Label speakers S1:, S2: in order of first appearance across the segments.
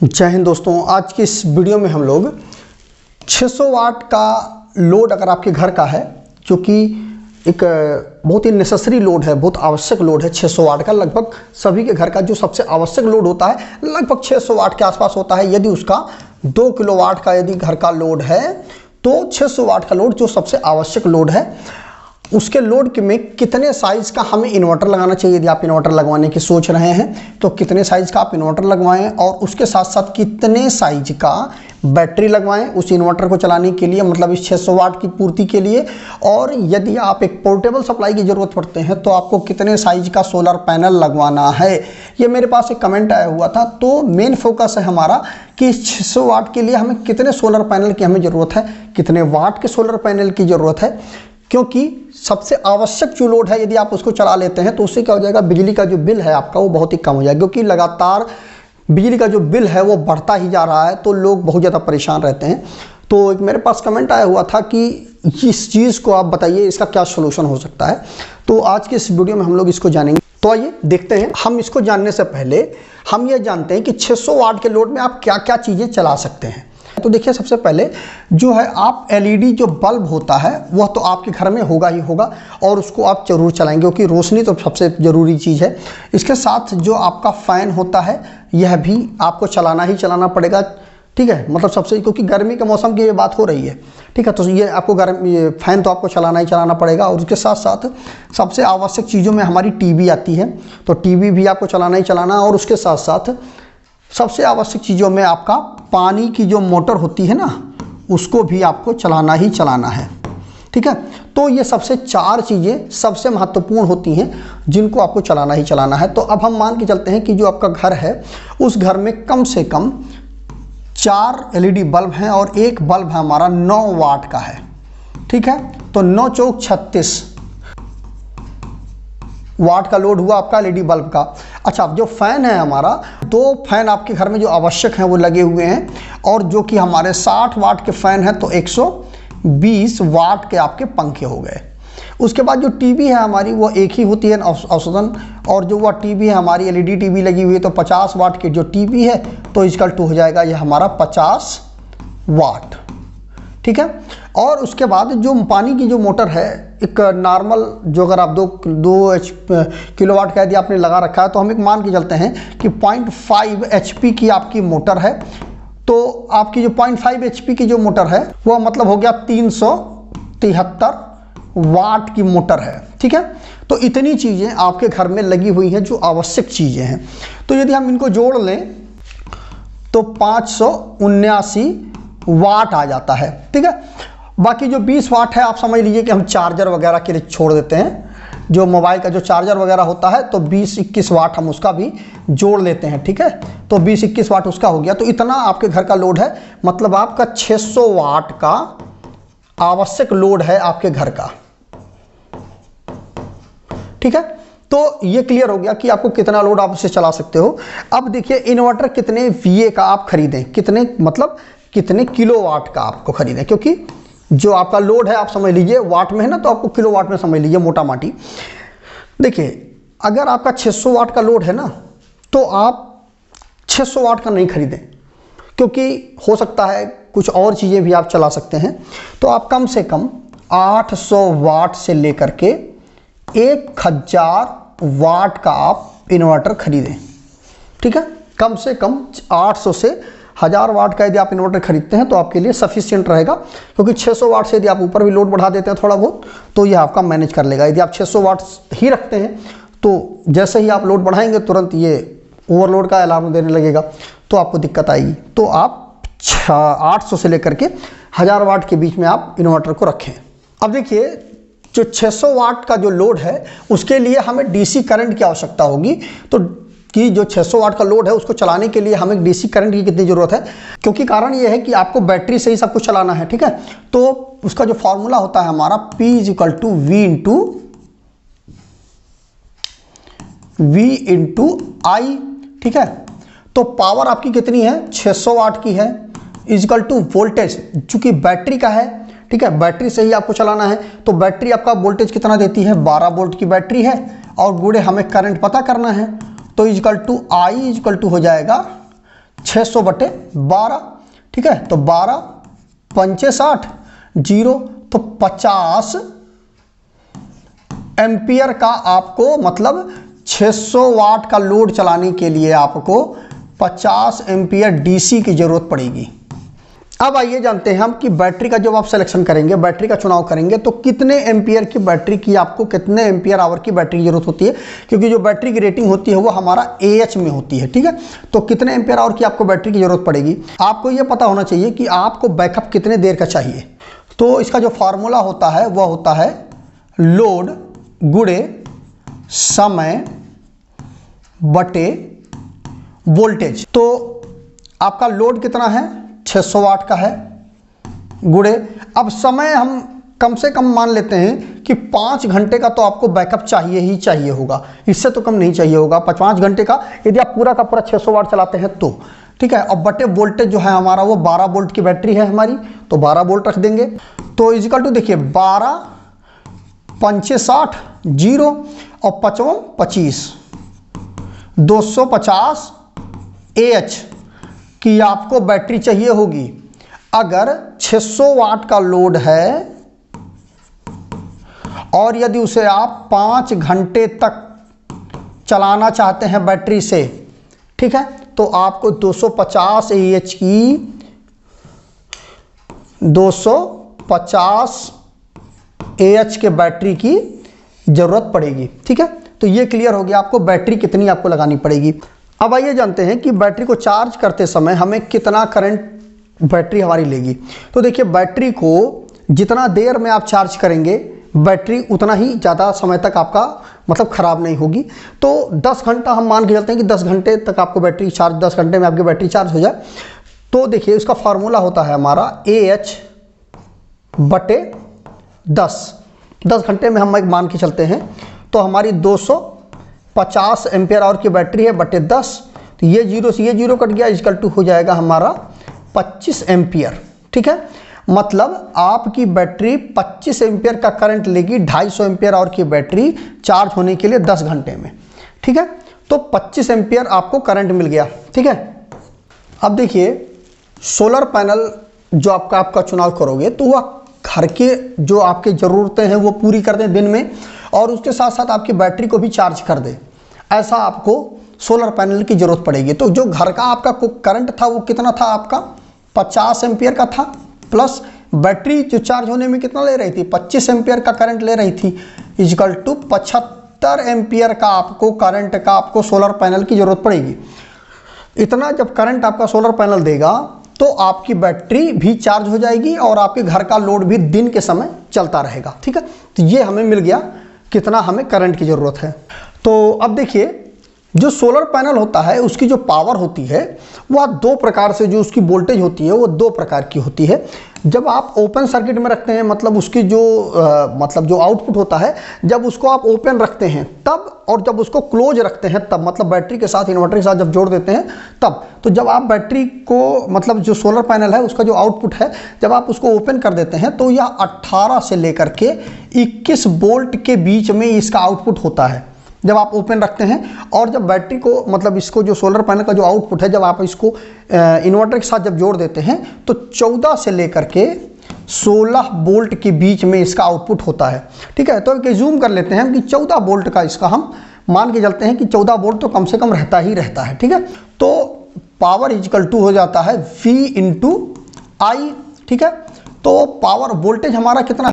S1: जय हिंद दोस्तों। आज की इस वीडियो में हम लोग 600 वाट का लोड अगर आपके घर का है, जो कि एक बहुत ही नेसेसरी लोड है, बहुत आवश्यक लोड है 600 वाट का। लगभग सभी के घर का जो सबसे आवश्यक लोड होता है लगभग 600 वाट के आसपास होता है। यदि उसका 2 किलोवाट का यदि घर का लोड है तो 600 वाट का लोड जो सबसे आवश्यक लोड है, उसके लोड में कितने साइज का हमें इन्वर्टर लगाना चाहिए। यदि आप इन्वर्टर लगवाने की सोच रहे हैं तो कितने साइज का आप इन्वर्टर लगवाएं, और उसके साथ साथ कितने साइज का बैटरी लगवाएं उस इन्वर्टर को चलाने के लिए, मतलब इस 600 वाट की पूर्ति के लिए। और यदि आप एक पोर्टेबल सप्लाई की ज़रूरत पड़ते हैं तो आपको कितने साइज का सोलर पैनल लगवाना है। ये मेरे पास एक कमेंट आया हुआ था, तो मेन फोकस है हमारा कि इस 600 वाट के लिए हमें कितने सोलर पैनल की हमें ज़रूरत है, कितने वाट के सोलर पैनल की ज़रूरत है। क्योंकि सबसे आवश्यक जो लोड है यदि आप उसको चला लेते हैं तो उससे क्या हो जाएगा, बिजली का जो बिल है आपका वो बहुत ही कम हो जाएगा। क्योंकि लगातार बिजली का जो बिल है वो बढ़ता ही जा रहा है, तो लोग बहुत ज़्यादा परेशान रहते हैं। तो एक मेरे पास कमेंट आया हुआ था कि इस चीज़ को आप बताइए, इसका क्या सोल्यूशन हो सकता है। तो आज के इस वीडियो में हम लोग इसको जानेंगे। तो आइए देखते हैं। हम इसको जानने से पहले हम ये जानते हैं कि 600 वाट के लोड में आप क्या क्या चीज़ें चला सकते हैं। तो देखिए, सबसे पहले जो है आप एलईडी जो बल्ब होता है वह तो आपके घर में होगा ही होगा, और उसको आप जरूर चलाएंगे क्योंकि रोशनी तो सबसे ज़रूरी चीज़ है। इसके साथ जो आपका फ़ैन होता है यह भी आपको चलाना ही चलाना पड़ेगा, ठीक है। मतलब सबसे, क्योंकि गर्मी के मौसम की ये बात हो रही है, ठीक है। तो ये आपको ये फ़ैन तो आपको चलाना ही चलाना पड़ेगा। और उसके साथ साथ सबसे आवश्यक चीज़ों में हमारी टीवी आती है, तो टीवी भी आपको चलाना ही चलाना। और उसके साथ साथ सबसे आवश्यक चीज़ों में आपका पानी की जो मोटर होती है ना, उसको भी आपको चलाना ही चलाना है, ठीक है। तो ये सबसे 4 चीज़ें सबसे महत्वपूर्ण होती हैं जिनको आपको चलाना ही चलाना है। तो अब हम मान के चलते हैं कि जो आपका घर है उस घर में कम से कम 4 एलईडी बल्ब हैं और एक बल्ब है हमारा 9 वाट का है, ठीक है। तो 9 चौक 36 वाट का लोड हुआ आपका एलईडी बल्ब का। अच्छा, जो फ़ैन है हमारा, 2 फैन आपके घर में जो आवश्यक हैं वो लगे हुए हैं, और जो कि हमारे 60 वाट के फ़ैन हैं, तो 120 वाट के आपके पंखे हो गए। उसके बाद जो टीवी है हमारी वो एक ही होती है औसतन, और जो वह टीवी है हमारी एलईडी टीवी लगी हुई है, तो 50 वाट की जो टीवी है तो इसका टू हो जाएगा ये हमारा 50 वाट, ठीक है। और उसके बाद जो पानी की जो मोटर है, एक नॉर्मल जो अगर आप 2 किलोवाट का यदि आपने लगा रखा है, तो हम एक मान के चलते हैं कि 0.5 HP की आपकी मोटर है। तो आपकी जो 0.5 HP की जो मोटर है वो मतलब हो गया 373 वाट की मोटर है, ठीक है। तो इतनी चीज़ें आपके घर में लगी हुई हैं जो आवश्यक चीज़ें हैं। तो यदि हम इनको जोड़ लें तो 579 वाट आ जाता है, ठीक है। बाकी जो 20 वाट है आप समझ लीजिए कि हम चार्जर वगैरह के लिए छोड़ देते हैं। जो मोबाइल का जो चार्जर वगैरह होता है तो 20-21 वाट हम उसका भी जोड़ लेते हैं, ठीक है। तो 20-21 वाट उसका हो गया। तो इतना आपके घर का लोड है, मतलब आपका 600 वाट का आवश्यक लोड है आपके घर का, ठीक है। तो ये क्लियर हो गया कि आपको कितना लोड आप उसे चला सकते हो। अब देखिए, इन्वर्टर कितने VA का आप खरीदें, कितने मतलब कितने किलोवाट का आपको खरीदें, क्योंकि जो आपका लोड है आप समझ लीजिए वाट में है ना, तो आपको किलोवाट में समझ लीजिए मोटा माटी। देखिए, अगर आपका 600 वाट का लोड है ना, तो आप 600 वाट का नहीं खरीदें, क्योंकि हो सकता है कुछ और चीज़ें भी आप चला सकते हैं। तो आप कम से कम 800 वाट से लेकर के 1000 वाट का आप इन्वर्टर खरीदें, ठीक है। कम से कम 800 से 1000 वाट का यदि आप इन्वर्टर खरीदते हैं तो आपके लिए सफिशिएंट रहेगा, क्योंकि 600 वाट से यदि आप ऊपर भी लोड बढ़ा देते हैं थोड़ा बहुत तो यह आपका मैनेज कर लेगा। यदि आप 600 वाट ही रखते हैं तो जैसे ही आप लोड बढ़ाएंगे तुरंत ये ओवरलोड का अलार्म देने लगेगा, तो आपको दिक्कत आएगी। तो आप 800 से लेकर के 1000 वाट के बीच में आप इन्वर्टर को रखें। अब देखिए, जो 600 वाट का जो लोड है उसके लिए हमें DC करंट की आवश्यकता होगी। तो कि जो 600 वाट का लोड है उसको चलाने के लिए हमें DC करंट की कितनी ज़रूरत है, क्योंकि कारण ये है कि आपको बैटरी से ही सब कुछ चलाना है, ठीक है। तो उसका जो फॉर्मूला होता है हमारा P = V × I, ठीक है। तो पावर आपकी कितनी है, 600 वाट की है, = वोल्टेज, चूंकि बैटरी का है, ठीक है, बैटरी से ही आपको चलाना है। तो बैटरी आपका वोल्टेज कितना देती है, 12 वोल्ट की बैटरी है, और गुणे हमें करंट पता करना है, तो I = हो जाएगा 600/12, ठीक है। तो 12 पंचे 60, 0, तो 50 एम्पियर का आपको मतलब 600 वाट का लोड चलाने के लिए आपको 50 एम्पियर डीसी की जरूरत पड़ेगी। अब आइए जानते हैं हम कि बैटरी का जब आप सिलेक्शन करेंगे, बैटरी का चुनाव करेंगे, तो कितने एम्पियर की बैटरी की आपको कितने एम्पियर आवर की बैटरी की जरूरत होती है, क्योंकि जो बैटरी की रेटिंग होती है वो हमारा AH में होती है, ठीक है। तो कितने एम्पियर आवर की आपको बैटरी की जरूरत पड़ेगी। आपको ये पता होना चाहिए कि आपको बैकअप कितने देर का चाहिए। तो इसका जो फार्मूला होता है वह होता है लोड गुणे समय बटे वोल्टेज। तो आपका लोड कितना है, 600 वाट का है, गुणे अब समय हम कम से कम मान लेते हैं कि 5 घंटे का तो आपको बैकअप चाहिए ही चाहिए होगा, इससे तो कम नहीं चाहिए होगा। 5 घंटे का यदि आप पूरा का पूरा 600 वाट चलाते हैं तो, ठीक है। और बटे वोल्टेज जो है हमारा वो 12 वोल्ट की बैटरी है हमारी, तो 12 वोल्ट रख देंगे। तो इजिकल टू देखिए 12 पंचे 60, 0 और 5 25, 250 AH की आपको बैटरी चाहिए होगी। अगर 600 वाट का लोड है और यदि उसे आप 5 घंटे तक चलाना चाहते हैं बैटरी से, ठीक है, तो आपको 250 AH की 250 AH के बैटरी की जरूरत पड़ेगी, ठीक है। तो ये क्लियर हो गया आपको बैटरी कितनी आपको लगानी पड़ेगी। अब आइए जानते हैं कि बैटरी को चार्ज करते समय हमें कितना करंट बैटरी हमारी लेगी। तो देखिए बैटरी को जितना देर में आप चार्ज करेंगे बैटरी उतना ही ज़्यादा समय तक आपका मतलब ख़राब नहीं होगी। तो 10 घंटा हम मान के चलते हैं कि 10 घंटे तक आपको बैटरी चार्ज, 10 घंटे में आपकी बैटरी चार्ज हो जाए। तो देखिए उसका फार्मूला होता है हमारा AH बटे 10 घंटे में हम मान के चलते हैं तो हमारी 250 एम्पियर आवर की बैटरी है बटे 10, तो ये 0 से ये 0 कट गया, इक्वल टू हो जाएगा हमारा 25 एम्पियर, ठीक है। मतलब आपकी बैटरी 25 एम्पियर का करंट लेगी 250 एम्पियर आवर की बैटरी चार्ज होने के लिए 10 घंटे में, ठीक है। तो 25 एम्पियर आपको करंट मिल गया, ठीक है। अब देखिए सोलर पैनल जो आपका चुनाव करोगे तो वह घर के जो आपकी ज़रूरतें हैं वो पूरी कर दें दिन में, और उसके साथ साथ आपकी बैटरी को भी चार्ज कर दे, ऐसा आपको सोलर पैनल की ज़रूरत पड़ेगी। तो जो घर का आपका करंट था वो कितना था आपका 50 एम्पियर का था, प्लस बैटरी जो चार्ज होने में कितना ले रही थी 25 एम्पियर का करंट ले रही थी, इक्वल टू 75 एम्पियर का आपको करंट का आपको सोलर पैनल की ज़रूरत पड़ेगी। इतना जब करंट आपका सोलर पैनल देगा तो आपकी बैटरी भी चार्ज हो जाएगी और आपके घर का लोड भी दिन के समय चलता रहेगा, ठीक है। तो ये हमें मिल गया कितना हमें करंट की ज़रूरत है। तो अब देखिए जो सोलर पैनल होता है उसकी जो पावर होती है वह 2 प्रकार से, जो उसकी वोल्टेज होती है वो 2 प्रकार की होती है। जब आप ओपन सर्किट में रखते हैं मतलब उसकी जो मतलब जो आउटपुट होता है जब उसको आप ओपन रखते हैं तब, और जब उसको क्लोज रखते हैं तब, मतलब बैटरी के साथ इन्वर्टर के साथ जब जोड़ देते हैं तब। तो जब आप बैटरी को मतलब जो सोलर पैनल है उसका जो आउटपुट है जब आप उसको ओपन कर देते हैं तो यह 18 से लेकर के 21 वोल्ट के बीच में इसका आउटपुट होता है जब आप ओपन रखते हैं। और जब बैटरी को मतलब इसको जो सोलर पैनल का जो आउटपुट है जब आप इसको इन्वर्टर के साथ जब जोड़ देते हैं तो 14 से लेकर के 16 वोल्ट के बीच में इसका आउटपुट होता है, ठीक है। तो एक जूम कर लेते हैं कि 14 वोल्ट का इसका हम मान के चलते हैं कि 14 वोल्ट तो कम से कम रहता ही रहता है, ठीक है। तो पावर इक्वल टू हो जाता है V इंटू आई, ठीक है। तो पावर वोल्टेज हमारा कितना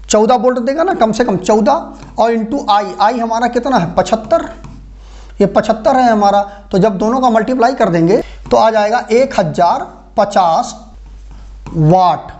S1: 14 वोल्ट देगा ना, कम से कम 14, और इंटू आई हमारा कितना है 75, ये 75 है हमारा। तो जब दोनों का मल्टीप्लाई कर देंगे तो आ जाएगा 1050 वाट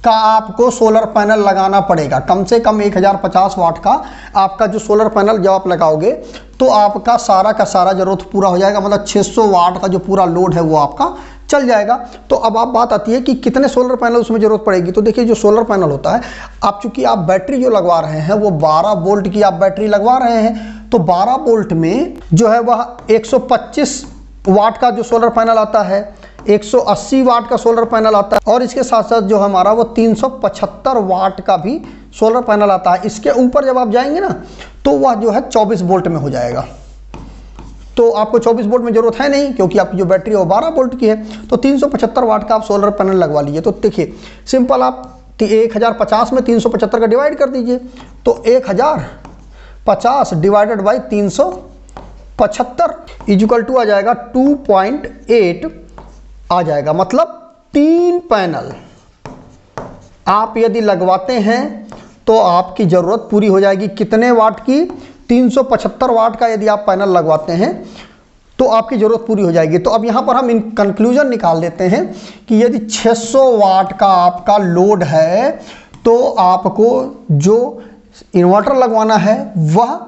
S1: का आपको सोलर पैनल लगाना पड़ेगा। कम से कम 1050 वाट का आपका जो सोलर पैनल जब आप लगाओगे तो आपका सारा का सारा जरूरत पूरा हो जाएगा, मतलब 600 वाट का जो पूरा लोड है वो आपका चल जाएगा। तो अब आप बात आती है कि कितने सोलर पैनल उसमें जरूरत पड़ेगी। तो देखिए जो सोलर पैनल होता है आप चूंकि आप बैटरी जो लगवा रहे हैं वो 12 वोल्ट की आप बैटरी लगवा रहे हैं, तो 12 वोल्ट में जो है वह 125 वाट का जो सोलर पैनल आता है, 180 वाट का सोलर पैनल आता है, और इसके साथ साथ जो हमारा वो 375 वाट का भी सोलर पैनल आता है। इसके ऊपर जब आप जाएंगे ना तो वह जो है 24 वोल्ट में हो जाएगा, तो आपको 24 वोल्ट में ज़रूरत है नहीं, क्योंकि आपकी जो बैटरी है वो 12 वोल्ट की है। तो 375 वाट का आप सोलर पैनल लगवा लीजिए। तो देखिए सिंपल, आप 1050 में 375 का डिवाइड कर दीजिए, तो 1050 डिवाइडेड बाई 375 इक्वल टू आ जाएगा 2.8 आ जाएगा। मतलब 3 पैनल आप यदि लगवाते हैं तो आपकी ज़रूरत पूरी हो जाएगी। कितने वाट की? 375 वाट का यदि आप पैनल लगवाते हैं तो आपकी ज़रूरत पूरी हो जाएगी। तो अब यहाँ पर हम इन कंक्लूजन निकाल देते हैं कि यदि 600 वाट का आपका लोड है तो आपको जो इन्वर्टर लगवाना है, वह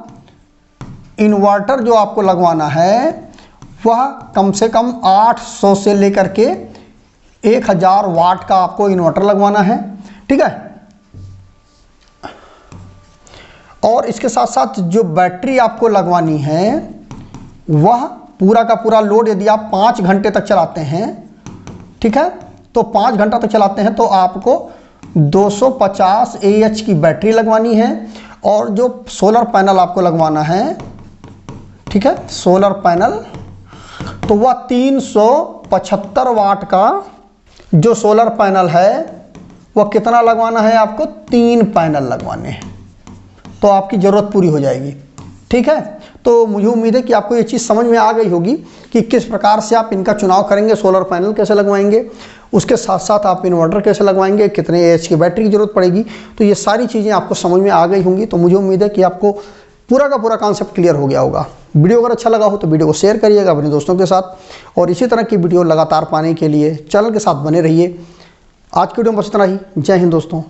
S1: इन्वर्टर जो आपको लगवाना है वह कम से कम 800 से लेकर के 1000 वाट का आपको इन्वर्टर लगवाना है। ठीक है, और इसके साथ साथ जो बैटरी आपको लगवानी है वह पूरा का पूरा लोड यदि आप 5 घंटे तक चलाते हैं, ठीक है, तो 5 घंटा तक चलाते हैं तो आपको 250 AH की बैटरी लगवानी है। और जो सोलर पैनल आपको लगवाना है, ठीक है, सोलर पैनल, तो वह 375 वाट का जो सोलर पैनल है वह कितना लगवाना है आपको? 3 पैनल लगवाने हैं, तो आपकी ज़रूरत पूरी हो जाएगी। ठीक है, तो मुझे उम्मीद है कि आपको ये चीज़ समझ में आ गई होगी कि किस प्रकार से आप इनका चुनाव करेंगे, सोलर पैनल कैसे लगवाएंगे, उसके साथ साथ आप इन्वर्टर कैसे लगवाएंगे, कितने AH की बैटरी की ज़रूरत पड़ेगी। तो ये सारी चीज़ें आपको समझ में आ गई होंगी। तो मुझे उम्मीद है कि आपको पूरा का पूरा कॉन्सेप्ट क्लियर हो गया होगा। वीडियो अगर अच्छा लगा हो तो वीडियो को शेयर करिएगा अपने दोस्तों के साथ, और इसी तरह की वीडियो लगातार पाने के लिए चैनल के साथ बने रहिए। आज की वीडियो में बस इतना ही। जय हिंद दोस्तों।